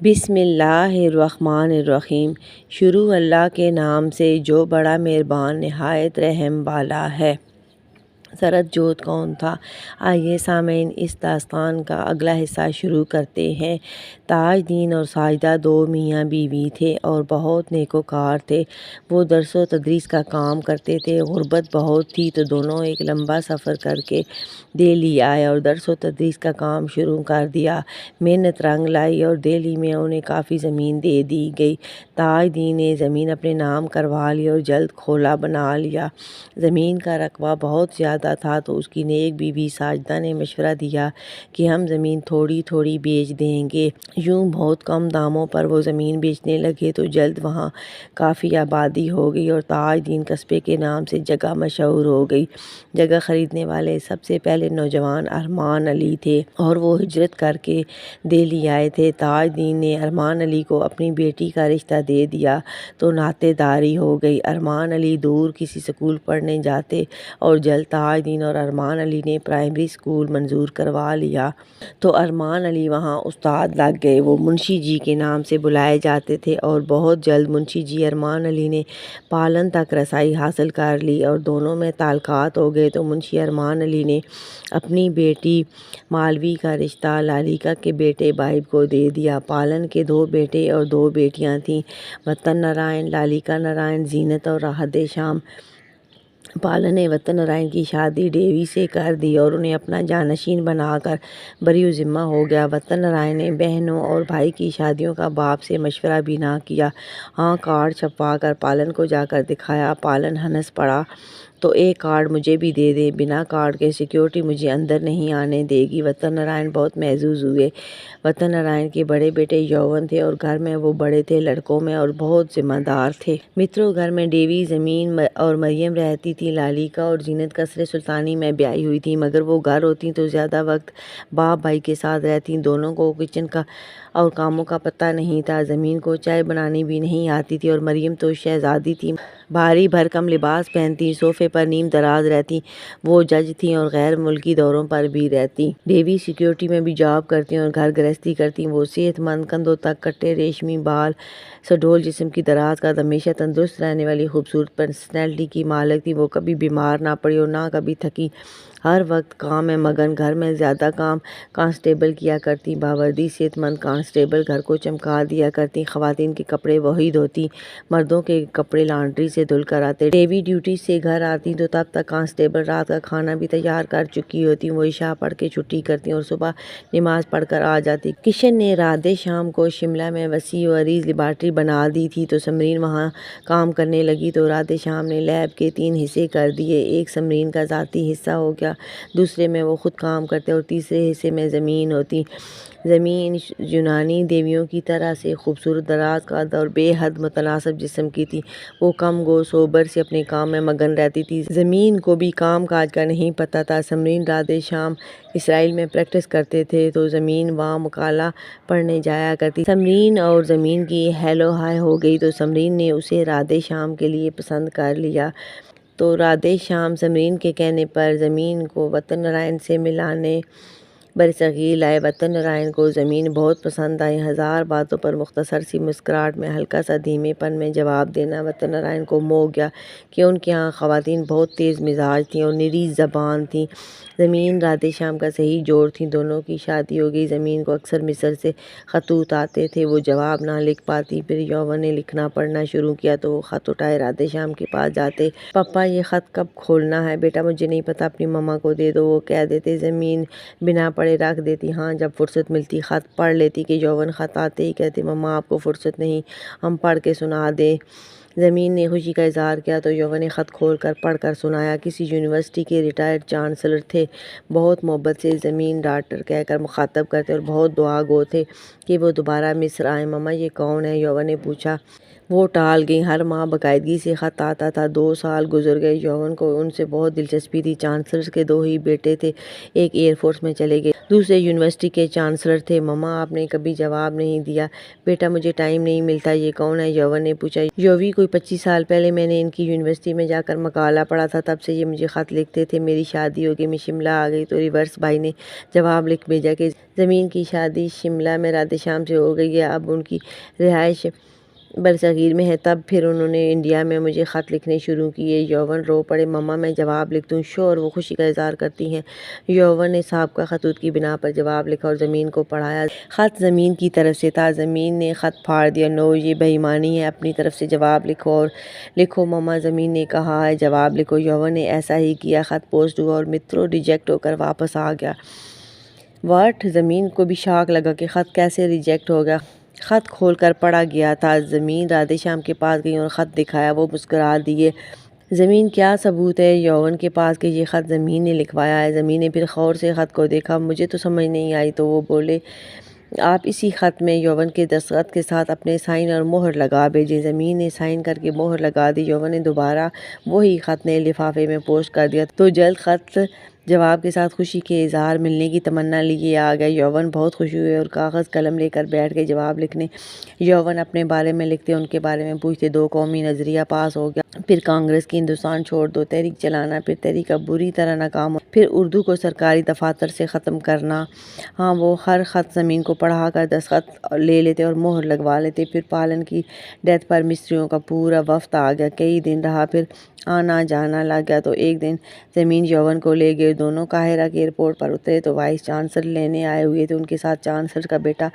बिस्मिल्लाहिर्रहमानिर्रहीम। शुरू अल्लाह के नाम से जो बड़ा मेहरबान नहायत रहम वाला है। सरद जोत कौन था? आइए सामीन इस दास्तान का अगला हिस्सा शुरू करते हैं। ताजदीन और साजिदा दो मियाँ बीवी थे और बहुत नेकोकार थे। वो दरस व तदरीस का काम करते थे। गुर्बत बहुत थी तो दोनों एक लंबा सफ़र करके दिल्ली आए और दरस व तदरीस का काम शुरू कर दिया। मेहनत रंग लाई और दिल्ली में उन्हें काफ़ी ज़मीन दे दी गई। ताजदीन ने ज़मीन अपने नाम करवा ली और जल्द खोला बना लिया। ज़मीन का रकबा बहुत ज़्यादा था तो उसकी नेक बीवी साजिदा ने मशवरा दिया कि हम ज़मीन थोड़ी थोड़ी बेच देंगे। यूँ बहुत कम दामों पर वो ज़मीन बेचने लगे तो जल्द वहाँ काफ़ी आबादी हो गई और ताजदीन कस्बे के नाम से जगह मशहूर हो गई। जगह ख़रीदने वाले सबसे पहले नौजवान अरमान अली थे और वो हिजरत करके दिल्ली आए थे। ताजदीन ने अरमान अली को अपनी बेटी का रिश्ता दे दिया तो नातेदारी हो गई। अरमान अली दूर किसी स्कूल पढ़ने जाते और जल्द ताजदीन और अरमान अली ने प्राइमरी स्कूल मंजूर करवा लिया तो अरमान अली वहाँ उस्ताद लग गए। वो मुंशी जी के नाम से बुलाए जाते थे और बहुत जल्द मुंशी जी अरमान अली ने पालन तक रसाई हासिल कर ली और दोनों में ताल्लुकात हो गए तो मुंशी अरमान अली ने अपनी बेटी मालवी का रिश्ता लालिका के बेटे बाइब को दे दिया। पालन के दो बेटे और दो बेटियां थीं, वतन नारायण, लालिका नारायण, जीनत और राहत शाम। पालन ने वतन नारायण की शादी डेवी से कर दी और उन्हें अपना जानशीन बनाकर बरी ज़िम्मा हो गया। वतन नारायण ने बहनों और भाई की शादियों का बाप से मशवरा भी ना किया। हाँ, कार्ड छपवा कर पालन को जाकर दिखाया। पालन हंस पड़ा तो एक कार्ड मुझे भी दे दे, बिना कार्ड के सिक्योरिटी मुझे अंदर नहीं आने देगी। वतन नारायण बहुत महजूज हुए। वतन नारायण के बड़े बेटे यौवन थे और घर में वो बड़े थे लड़कों में और बहुत जिम्मेदार थे। मित्रों, घर में डेवी, ज़मीन और मरियम रहती थी। लालिका और जीनत कसरे सुल्तानी में ब्याही हुई थी मगर वो घर होती तो ज़्यादा वक्त बाप भाई के साथ रहती। दोनों को किचन का और कामों का पता नहीं था। ज़मीन को चाय बनानी भी नहीं आती थी और मरियम तो शहजादी थी, भारी भरकम लिबास पहनती, सोफ़े पर नीम दराज रहती। वो जज थी और गैर मुल्की दौरों पर भी रहती। डेवी सिक्योरिटी में भी जॉब करती और घर गृहस्थी करती। वो सेहतमंद, कंधों तक कट्टे रेशमी बाल, सडोल जिस्म की दराज का हमेशा तंदुरुस्त रहने वाली खूबसूरत पर्सनैलिटी की मालिक थी। वो कभी बीमार ना पड़ी और ना कभी थकी। हर वक्त काम में मगन। घर में ज़्यादा काम कांस्टेबल किया करती। बावर्दी सेहतमंद कांस्टेबल घर को चमका दिया करती। ख़वातीन के कपड़े वही धोती, मर्दों के कपड़े लॉन्ड्री से धुल कर आते। डेवी ड्यूटी से घर आती तो तब तक कांस्टेबल रात का खाना भी तैयार कर चुकी होती। वो इशा पढ़ के छुट्टी करती और सुबह नमाज पढ़कर आ जाती। किशन ने रात शाम को शिमला में वसी और अरीज लेबॉर्ट्री बना दी थी तो समरीन वहाँ काम करने लगी तो रात शाम ने लैब के 3 हिस्से कर दिए। एक समरीन का ज़ाती हिस्सा हो गया, दूसरे में वो खुद काम करते और तीसरे हिस्से में ज़मीन होती। ज़मीन यूनानी देवियों की तरह से खूबसूरत, दराज कद और बेहद मुतनासिब जिस्म की थी। वो कम गो सोबर से अपने काम में मगन रहती थी। ज़मीन को भी काम काज का नहीं पता था। समरीन रात शाम इसराइल में प्रैक्टिस करते थे तो ज़मीन वहाँ मुकाला पढ़ने जाया करती। समरीन और ज़मीन की हेलो हाय हो गई तो समरीन ने उसे रात शाम के लिए पसंद कर लिया तो रात शाम समरीन के कहने पर ज़मीन को वतन नारायण से मिलाने बरसगीर लाए। वतन नारायण को ज़मीन बहुत पसंद आई। हज़ार बातों पर मुख्तसर सी मुस्कुराहट में हल्का सा धीमेपन में जवाब देना वतन नारायण को मोह गया कि उनके यहाँ ख़वातीन बहुत तेज़ मिजाज थीं और निरी ज़बान थीं। ज़मीन रात शाम का सही जोड़ थी। दोनों की शादी हो गई। ज़मीन को अक्सर मिस्र से ख़तूत आते थे, वो जवाब ना लिख पाती। फिर यौवन ने लिखना पढ़ना शुरू किया तो वो ख़त उठाए रात शाम के पास जाते। पापा, ये ख़त कब खोलना है? बेटा, मुझे नहीं पता, अपनी मम्मा को दे दो, वो कह देते। ज़मीन बिना पढ़े रख देती। हाँ, जब फुर्सत मिलती ख़त पढ़ लेती कि यौवन ख़त आते ही कहते, मम्मा आपको फुर्सत नहीं, हम पढ़ के सुना दें। ज़मीन ने खुशी का इजहार किया तो यौवन ने ख़त खोल कर पढ़ कर सुनाया। किसी यूनिवर्सिटी के रिटायर्ड चांसलर थे। बहुत मोहब्बत से ज़मीन डॉक्टर कहकर मुखातब करते और बहुत दुआ गो थे कि वो दोबारा मिस्र आए। मम्मा, ये कौन है? यौवन ने पूछा। वो टाल गई। हर माह बाकायदगी से ख़त आता था। 2 साल गुजर गए। यौवन को उनसे बहुत दिलचस्पी थी। चांसलर के 2 ही बेटे थे, एक एयरफोर्स में चले गए, दूसरे यूनिवर्सिटी के चांसलर थे। मम्मा आपने कभी जवाब नहीं दिया। बेटा मुझे टाइम नहीं मिलता। ये कौन है? यौवन ने पूछा। यौवी कोई 25 साल पहले मैंने इनकी यूनिवर्सिटी में जाकर मकाला पढ़ा था, तब से ये मुझे ख़त लिखते थे। मेरी शादी हो गई, मैं शिमला आ गई तो रिवर्स भाई ने जवाब लिख भेजा कि ज़मीन की शादी शिमला में राधेश्याम से हो गई है। अब उनकी रिहाइश बरसगीर में है। तब फिर उन्होंने इंडिया में मुझे ख़त लिखने शुरू किए। यौवन रो पड़े। मम्मा मैं जवाब लिख दूँ? श्योर। वो खुशी का इज़हार करती हैं। यौवन ने साहब खतूत की बिना पर जवाब लिखा और ज़मीन को पढ़ाया। ख़त ज़मीन की तरफ से था। ज़मीन ने ख़त फाड़ दिया। नो, ये बेईमानी है। अपनी तरफ से जवाब लिखो और लिखो। मम्मा ज़मीन ने कहा है जवाब लिखो। यौवन ने ऐसा ही किया। ख़त पोस्ट हुआ और मित्रों रिजेक्ट होकर वापस आ गया। वाट? ज़मीन को भी शॉक लगा कि ख़त कैसे रिजेक्ट हो गया। ख़त खोलकर पढ़ा गया था। ज़मीन राधेश्याम के पास गई और ख़त दिखाया। वो मुस्कुरा दिए। ज़मीन क्या सबूत है यौवन के पास कि ये ख़त ज़मीन ने लिखवाया है? ज़मीन ने फिर गौर से ख़त को देखा। मुझे तो समझ नहीं आई। तो वो बोले आप इसी ख़त में यौवन के दस्तखत के साथ अपने साइन और मोहर लगा भेजें। ज़मीन ने साइन करके मोहर लगा दी। यौवन ने दोबारा वही ख़त नए लिफाफे में पोस्ट कर दिया। तो जल्द ख़त जवाब के साथ खुशी के इज़हार मिलने की तमन्ना लिए आ गया। यौवन बहुत खुश हुए और कागज़ कलम लेकर बैठ गए जवाब लिखने। यौवन अपने बारे में लिखते, उनके बारे में पूछते। 2 कौमी नज़रिया पास हो गया। फिर कांग्रेस की हिंदुस्तान छोड़ दो तहरीक चलाना। फिर तहरीक अब बुरी तरह नाकाम हो। फिर उर्दू को सरकारी दफातर से ख़त्म करना। हाँ, वो हर ख़त ज़मीन को पढ़ा कर दस्तखत ले लेते और मोहर लगवा लेते। फिर पालन की डेथ पर मिस्त्रियों का पूरा वफ्द आ गया। कई दिन रहा, फिर आना जाना लग गया। तो एक दिन ज़मीन यौवन को ले गए। दोनों काहिरा के एयरपोर्ट पर उतरे तो वाइस चांसलर लेने आए हुए थे। उनके साथ चांसलर का बेटा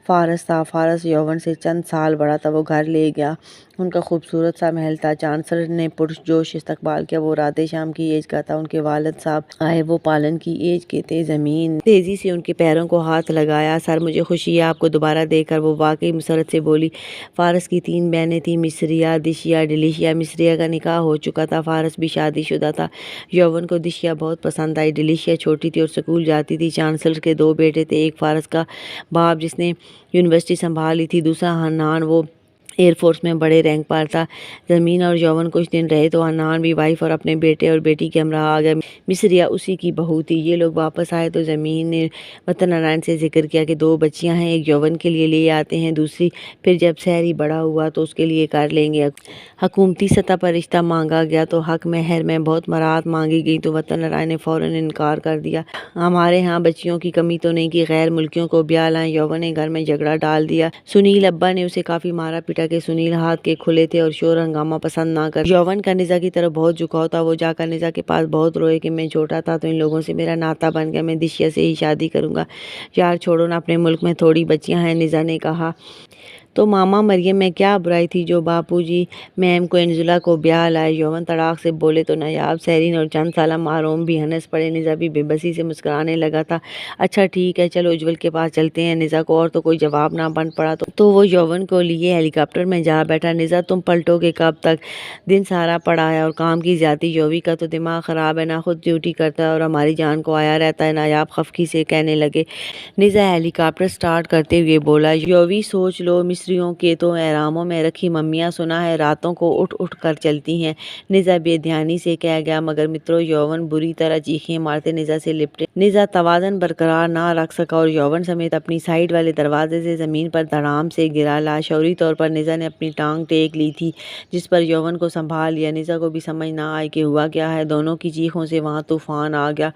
फ़ारस था। फ़ारस यौवन से चंद साल बड़ा था। वो घर ले गया। उनका खूबसूरत सा महल था। चांसलर ने पुरजोश इस्तकबाल किया। वो राधेश्याम की एज का था। उनके वालिद साहब आए, वो पालन की एज के थे। ज़मीन तेज़ी से उनके पैरों को हाथ लगाया। सर मुझे खुशी है आपको दोबारा देखकर। वो वाकई मुसरत से बोली। फ़ारस की 3 बहनें थीं, मिस्रिया, दिशिया, डिलीशिया। मिस्रिया का निकाह हो चुका था। फ़ारस भी शादीशुदा था। यौवन को दिशिया बहुत पसंद आई। डिलीशिया छोटी थी और स्कूल जाती थी। चांसलर के 2 बेटे थे। एक फ़ारस का बाप जिसने यूनिवर्सिटी संभाली थी, दूसरा हन्नान, वो एयरफोर्स में बड़े रैंक पर था। ज़मीन और यौवन कुछ दिन रहे तो हन्नान भी वाइफ और अपने बेटे और बेटी के हमरा आ गया। मिस्रिया उसी की बहू थी। ये लोग वापस आए तो ज़मीन ने वतन नारायण से जिक्र किया कि 2 बच्चियां हैं, एक यौवन के लिए ले आते हैं, दूसरी फिर जब सहरी बड़ा हुआ तो उसके लिए कर लेंगे। हुकूमती सतह पर रिश्ता मांगा गया तो हक महर में बहुत मराहत मांगी गई तो वतन नारायण ने फ़ौरन इनकार कर दिया। हमारे यहाँ बच्चियों की कमी तो नहीं कि गैर मुल्कियों को ब्याह लाएं। यौवन ने घर में झगड़ा डाल दिया। सुनील अब्बा ने उसे काफ़ी मारा पीटा कि सुनील हाथ के खुले थे और शोर हंगामा पसंद ना कर। यौवन का निज़ा की तरफ बहुत झुकाव था। वो जाकर निज़ा के पास बहुत रोए कि मैं छोटा था तो इन लोगों से मेरा नाता बन गया, मैं दिशिया से ही शादी करूँगा। यार छोड़ो ना, अपने मुल्क में थोड़ी बच्चियाँ हैं। निज़ा ने कहा। तो मामा मरियम में क्या बुराई थी जो बापूजी मैम को एंजुला को ब्याह लाए। यौवन तड़ाक से बोले तो नायाब, सहरीन और चंद साला मारूम भी हंस पड़े। निज़ा भी बेबसी से मुस्कुराने लगा था। अच्छा ठीक है, चलो उज्जवल के पास चलते हैं। निज़ा को और तो कोई जवाब ना बन पड़ा तो वो यौवन को लिए हेलीकॉप्टर में जा बैठा। निज़ा तुम पलटोगे कब तक? दिन सारा पड़ा है और काम की ज्यादती। यौवी का तो दिमाग ख़राब है, ना खुद ड्यूटी करता है और हमारी जान को आया रहता है। नायाब खफकी से कहने लगे। निज़ा हेलीकॉप्टर स्टार्ट करते हुए बोला। यौवी सोच लो, मिस्रियों के तो एहरामों में रखी मम्मियाँ सुना है रातों को उठ उठ कर चलती हैं। निज़ा बेध्यानी से कह गया। मगर मित्रों यौवन बुरी तरह चीखें मारते निज़ा से लिपटे। निज़ा तवाज़न बरकरार ना रख सका और यौवन समेत अपनी साइड वाले दरवाजे से ज़मीन पर धड़ाम से गिरा। लाशौरी तौर पर निज़ा ने अपनी टांग टेक ली थी, जिस पर यौवन को संभाल लिया। निज़ा को भी समझ ना आई कि हुआ क्या है। दोनों की चीखों से वहाँ तूफान आ गया।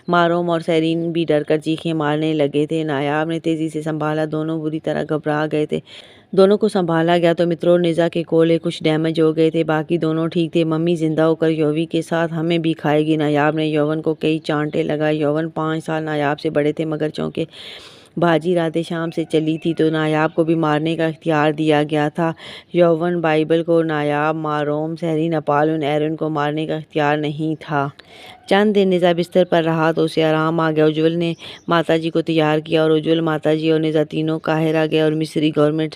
मारूम और सहरीन भी डर कर चीखें मारने लगे थे। नायाब ने तेज़ी से संभाला। दोनों बुरी तरह घबरा गए थे। दोनों को संभाला गया तो मित्रों निज़ा के कोले कुछ डैमेज हो गए थे, बाकी दोनों ठीक थे। मम्मी जिंदा होकर यौवी के साथ हमें भी खाएगी। नायाब ने यौवन को कई चांटे लगाए। यौवन 5 साल नायाब से बड़े थे, मगर चूंकि बाजी राधेश्याम से चली थी तो नायाब को भी मारने का इख्तियार दिया गया था। यौवन बाइबल को, नायाब, मारोम, सहरीन, अपालुन, एरन को मारने का इख्तियार नहीं था। चंद दिन निज़ा बिस्तर पर रहा तो उसे आराम आ गया। उज्जवल ने माताजी को तैयार किया और उज्जवल, माताजी और निज़ा तीनों काहिरा गए और मिस्री गवर्नमेंट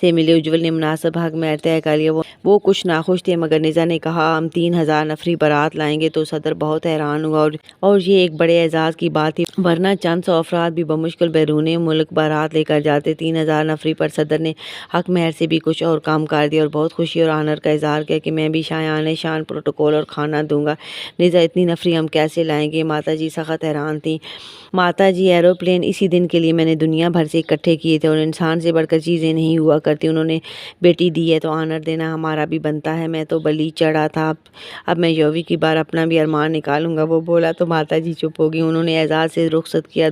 से मिले। उज्जवल ने मुनासिब हक में तय कर लिया। वो कुछ नाखुश थे, मगर निज़ा ने कहा हम 3000 नफरी बारात लाएंगे। तो सदर बहुत हैरान हुआ और ये एक बड़े एजाज़ की बात थी, वरना चंद 100 अफराद भी बमुश्किल बैरून मुल्क बारात लेकर जाते। 3000 नफरी पर सदर ने हक महर से भी कुछ और कम कर दिया और बहुत खुशी और आनर का इजहार किया कि मैं भी शायान शान प्रोटोकॉल और खाना दूंगा। निज़ा इतनी नफरी नफरी हम कैसे लाएंगे। माता जी सख्त हैरान थी। माता जी, एरोप्लेन इसी दिन के लिए मैंने दुनिया भर से इकट्ठे किए थे और इंसान से बढ़कर चीज़ें नहीं हुआ करती। उन्होंने बेटी दी है तो ऑनर देना हमारा भी बनता है। मैं तो बलि चढ़ा था, अब मैं यौवी की बार अपना भी अरमान निकालूंगा, वो बोला तो माता जी चुप हो गई। उन्होंने एजाज से रुखसत किया।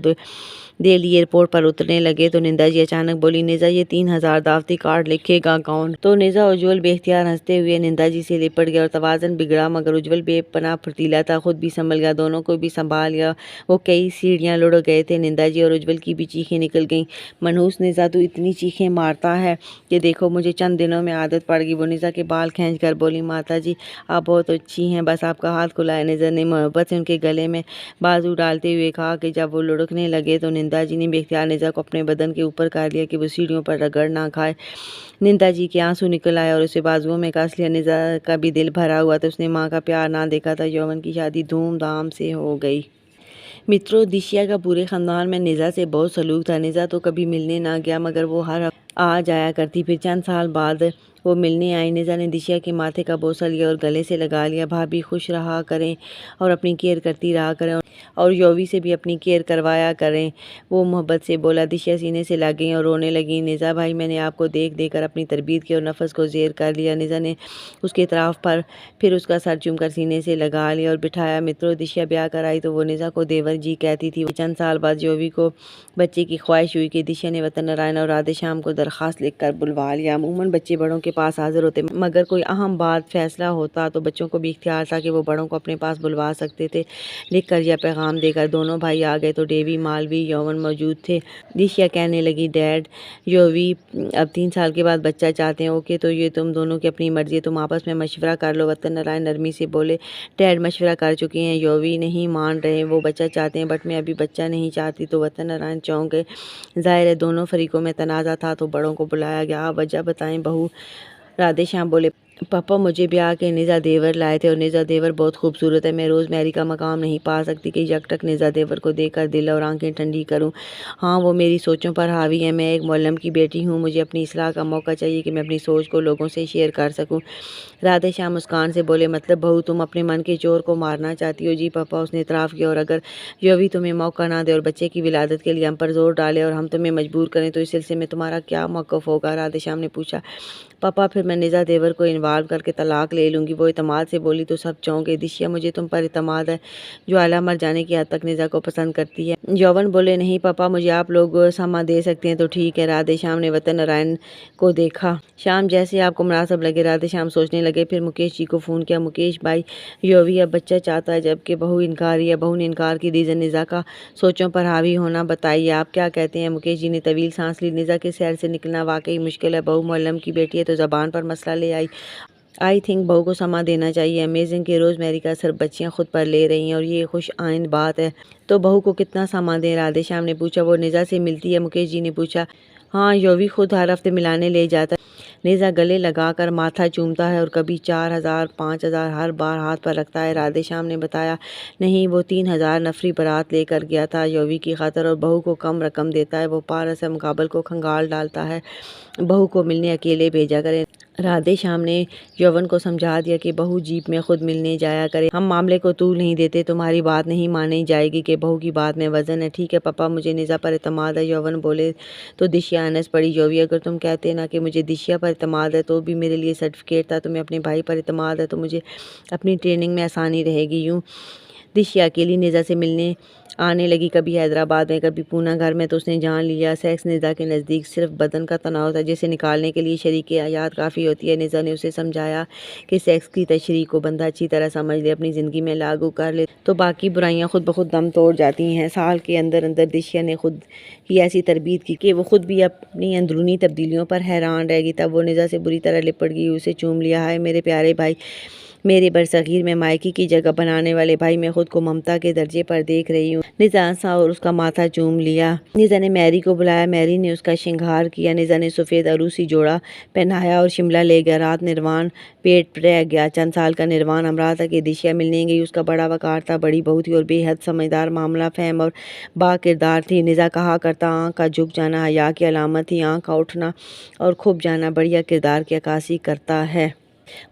दिल्ली एयरपोर्ट पर उतरने लगे तो निंदा जी अचानक बोली, निज़ा ये 3,000 दावती कार्ड लिखेगा कौन। तो निज़ा उज्जवल बेख्तियार हंसते हुए निंदा जी से लिपट गया और तवाज़न बिगड़ा, मगर उज्जवल बेपनाह फुर्तीला था, खुद भी संभल गया, दोनों को भी संभाल लिया। वो कई सीढ़ियाँ लुढ़क गए थे। निंदा जी और उज्जवल की भी चीखें निकल गईं। मनहूस निज़ा, तू इतनी चीखें मारता है कि देखो मुझे चंद दिनों में आदत पड़ गई। वो निज़ा के बाल खींच कर बोली, माता जी आप बहुत अच्छी हैं, बस आपका हाथ खुलाया। निज़ा ने मोहब्बत से उनके गले में बाजू डालते हुए कहा कि जब वो लुढ़कने लगे तो निंदा जी ने बेख्तियार निज़ा को अपने बदन के ऊपर कर लिया कि वो सीढ़ियों पर रगड़ ना खाए। निंदा जी के आंसू निकल आए और उसे बाजुओं में कस लिया। निज़ा का भी दिल भरा हुआ था, उसने माँ का प्यार ना देखा था। यौवन की शादी धूमधाम से हो गई। मित्रों, दिशिया का पूरे ख़ानदान में निज़ा से बहुत सलूक था। निज़ा तो कभी मिलने ना गया, मगर वो हर आ जाया करती। फिर चंद साल बाद वो मिलने आई। निज़ा ने दिशिया के माथे का बोसा लिया और गले से लगा लिया। भाभी खुश रहा करें और अपनी केयर करती रहा करें और यौवी से भी अपनी केयर करवाया करें, वो मोहब्बत से बोला। दिशिया सीने से लग गई और रोने लगी। निज़ा भाई, मैंने आपको देख देख कर अपनी तरबियत की और नफस को ज़ेर कर लिया। निज़ा ने उसके तरफ पर फिर उसका सर चूमकर सीने से लगा लिया और बिठाया। मित्रों, दिशिया ब्याह कर आई तो वो निज़ा को देवर जी कहती थी। चंद साल बाद यौवी को बच्चे की ख्वाहिश हुई कि दिशिया ने वतन नारायण और राधे श्याम को दरख्वास्त लिखकर बुलवा लिया। अमूमन बच्चे बड़ों के पास हाजिर होते, मगर कोई अहम बात फैसला होता तो बच्चों को भी इख्तियार था कि वो बड़ों को अपने पास बुलवा सकते थे। लिखकर या पैगाम देकर दोनों भाई आ गए तो डेवी, मालवी, यौवन मौजूद थे। दिशिया कहने लगी, डैड यौवी अब 3 साल के बाद बच्चा चाहते हैं। ओके, तो ये तुम दोनों की अपनी मर्जी है, तुम आपस में मशवरा कर लो। वतन नारायण नरमी से बोले, डैड मशवरा कर चुके हैं, यौवी नहीं मान रहे, वो बच्चा चाहते हैं बट मैं अभी बच्चा नहीं चाहती। तो वतन नारायण चौंक गए। जाहिर है दोनों फरीकों में तनाज़ा था तो बड़ों को बुलाया गया। आप वजह बताएं बहू। राधे श्याम बोले, पापा मुझे ब्याह के निज़ा देवर लाए थे और निज़ा देवर बहुत खूबसूरत है। मैं रोज़ मैरी का मकाम नहीं पा सकती कि यकटक निज़ा देवर को देखकर दिल और आंखें ठंडी करूं। हाँ, वो मेरी सोचों पर हावी है। मैं एक मौलम की बेटी हूँ, मुझे अपनी इस्लाह का मौका चाहिए कि मैं अपनी सोच को लोगों से शेयर कर सकूं। राधे श्याम मुस्कान से बोले, मतलब बहू तुम अपने मन के चोर को मारना चाहती हो। जी पापा, उसने इतराफ़ किया। और अगर यौवी तुम्हें मौका ना दे और बच्चे की विलादत के लिए हम पर जोर डाले और हम तुम्हें मजबूर करें तो इस सिलसिले में तुम्हारा क्या मौक़िफ़ होगा। राधे श्याम ने पूछा। पापा, फिर मैं निज़ा देवर को इन्वॉल्व करके तलाक ले लूँगी। वो इतमाद से बोली तो सब चौंके। दिशिया, मुझे तुम पर इतमाद है, जो आला मर जाने की हद तक निज़ा को पसंद करती है। यौवन बोले, नहीं पापा, मुझे आप लोग समा दे सकते हैं तो ठीक है। राधे श्याम ने वतन नारायण को देखा। शाम जैसे आपको मुनासिब लगे। राधे श्याम सोचने लगे। फिर मुकेश जी को फ़ोन किया। मुकेश भाई, यौवी अब बच्चा चाहता है जबकि बहू इनकारी है। बहू ने इनकार की रीज़न निज़ा का सोचों पर हावी होना, बताइए आप क्या कहते हैं। मुकेश जी ने तवील सांस ली। निज़ा के सैर से निकलना वाकई मुश्किल है। बहू मुअल्लम की बेटी है तो ज़बान पर मसला ले आई थिंक बहू को समा देना चाहिए। अमेजिंग कि रोज़ मैरी का सिर्फ बच्चियां खुद पर ले रही हैं और ये खुश आइंद बात है। तो बहू को कितना समा दें। राधे श्याम ने पूछा। वो निज़ा से मिलती है। मुकेश जी ने पूछा। हाँ, यौवी खुद हर हफ्ते मिलाने ले जाता है। निज़ा गले लगाकर माथा चूमता है और कभी 4,000 5,000 हर बार हाथ पर रखता है। राधे श्याम ने बताया। नहीं, वो 3,000 नफरी बारात लेकर गया था यौवी की खातर और बहू को कम रकम देता है। वो पारस है मुकाबल को खंगाल डालता है। बहू को मिलने अकेले भेजा करें। राधे श्याम ने यौवन को समझा दिया कि बहू जीप में खुद मिलने जाया करे। हम मामले को तूल नहीं देते, तुम्हारी बात नहीं मानी जाएगी कि बहू की बात में वजन है। ठीक है पापा, मुझे निज़ा पर एतमाद है। यौवन बोले तो दिशिया अनस पड़ी। यौवी, अगर तुम कहते ना कि मुझे दिशिया पर एतमाद है तो भी मेरे लिए सर्टिफिकेट था। तुम्हें अपने भाई पर एतमाद है तो मुझे अपनी ट्रेनिंग में आसानी रहेगी। यूँ दिशिया अकेली निज़ा से मिलने आने लगी, कभी हैदराबाद में कभी पूना। घर में तो उसने जान लिया सेक्स निज़ा के नज़दीक सिर्फ बदन का तनाव था जिसे निकालने के लिए शरीके हयात काफ़ी होती है। निज़ा ने उसे समझाया कि सेक्स की तशरीह को बंदा अच्छी तरह समझ ले, अपनी ज़िंदगी में लागू कर ले तो बाकी बुराइयां खुद ब खुद दम तोड़ जाती हैं। साल के अंदर अंदर दिशिया ने खुद की ऐसी तरबियत की कि वो खुद भी अपनी अंदरूनी तब्दीलियों पर हैरान रह गई। तब वो निज़ा से बुरी तरह लिपट गई, उसे चूम लिया। हाय मेरे प्यारे भाई, मेरे बरसगीर में मायके की जगह बनाने वाले भाई, मैं खुद को ममता के दर्जे पर देख रही हूँ। निज़ा हंसा और उसका माथा चूम लिया। निज़ा ने मैरी को बुलाया। मैरी ने उसका श्रृंगार किया। निज़ा ने सफ़ेद अरूसी जोड़ा पहनाया और शिमला ले गया। रात निर्वाण पेट रह गया। चंद साल का निर्वाण अमरा था कि दिशिया मिलने गई। उसका बड़ा वकार था, बड़ी बहू थी और बेहद समझदार, मामला फहम और बाकिरदार थी। निज़ा कहा करता, आँख का झुक जाना हया की अलामत थी, आँख का उठना और खुब जाना बढ़िया किरदार की अक्कासी करता है।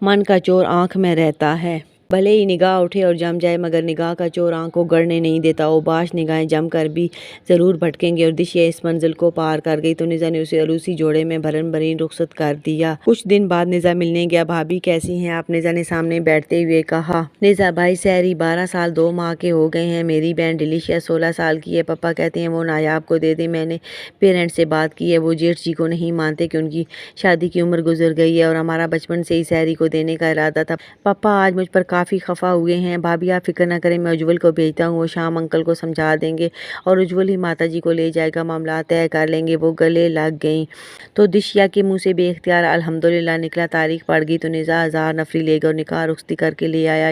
मन का चोर आँख में रहता है। भले ही निगाह उठे और जम जाए मगर निगाह का चोर आँख को गड़ने नहीं देता। ओबाश निगाहें जम कर भी ज़रूर भटकेंगे और दिशिया इस मंजिल को पार कर गई तो निज़ा ने उसे अरूसी जोड़े में भरन भरी रुखसत कर दिया। कुछ दिन बाद निज़ा मिलने गया। भाभी कैसी हैं आप? निज़ा ने सामने बैठते हुए कहा। निज़ा भाई सहरी 12 साल 2 माह के हो गए हैं। मेरी बहन डिलीशिया 16 साल की है। पापा कहते हैं वो नायाब को दे दे। मैंने पेरेंट्स से बात की है, वो जेठ जी को नहीं मानते कि उनकी शादी की उम्र गुजर गई है और हमारा बचपन से ही सहरी को देने का इरादा था। पापा आज मुझ पर काफ़ी खफा हुए हैं। भाभी आप फिक्र न करें, मैं उज्जवल को भेजता हूँ, वो शाम अंकल को समझा देंगे और उज्जवल ही माताजी को ले जाएगा, मामला तय कर लेंगे। वो गले लग गईं तो दिशिया के मुंह से बेख्तियार अल्हम्दुलिल्लाह निकला। तारीख पड़ गई तो निज़ा हज़ार नफरी ले गए और निकाह रुखसती करके ले आया।